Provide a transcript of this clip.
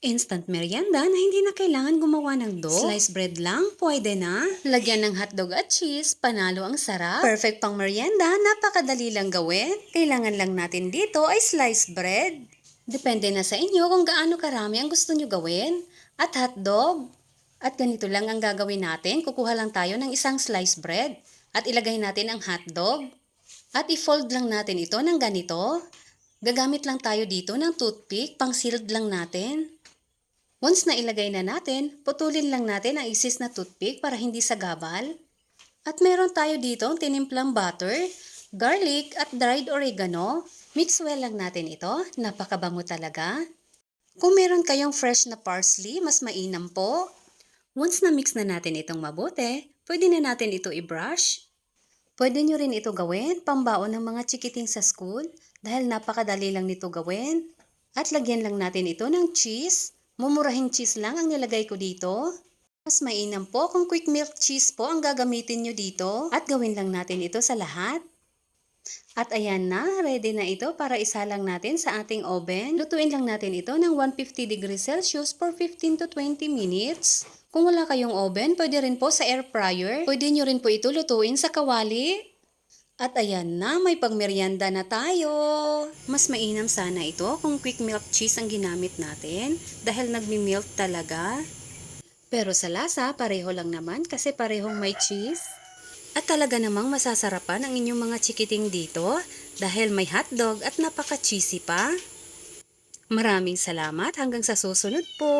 Instant merienda na hindi na kailangan gumawa ng dough. Sliced bread lang, pwede na. Lagyan ng hotdog at cheese, panalo ang sarap. Perfect pang merienda, napakadali lang gawin. Kailangan lang natin dito ay sliced bread. Depende na sa inyo kung gaano karami ang gusto nyo gawin. At hotdog. At ganito lang ang gagawin natin. Kukuha lang tayo ng isang sliced bread. At ilagay natin ang hotdog. At i-fold lang natin ito ng ganito. Gagamit lang tayo dito ng toothpick, pang sealed lang natin. Once na ilagay na natin, putulin lang natin ang excess na toothpick para hindi sagabal. At meron tayo dito ang tinimplang butter, garlic at dried oregano. Mix well lang natin ito, napakabango talaga. Kung meron kayong fresh na parsley, mas mainam po. Once na mix na natin itong mabuti, pwede na natin ito i-brush. Pwede nyo rin ito gawin, pambaon ng mga chikiting sa school, dahil napakadali lang nito gawin. At lagyan lang natin ito ng cheese. Mumurahing cheese lang ang nilagay ko dito. Mas mainam po kung quick milk cheese po ang gagamitin nyo dito. At gawin lang natin ito sa lahat. At ayan na, ready na ito para isalang natin sa ating oven. Lutuin lang natin ito ng 150 degrees Celsius for 15 to 20 minutes. Kung wala kayong oven, pwede rin po sa air fryer. Pwede nyo rin po ito lutuin sa kawali. At ayan na, may pagmeryenda na tayo. Mas mainam sana ito kung quick milk cheese ang ginamit natin dahil nagmi-melt talaga. Pero sa lasa, pareho lang naman kasi parehong may cheese. At talaga namang masasarapan ang inyong mga chikiting dito dahil may hotdog at napaka-cheesy pa. Maraming salamat hanggang sa susunod po.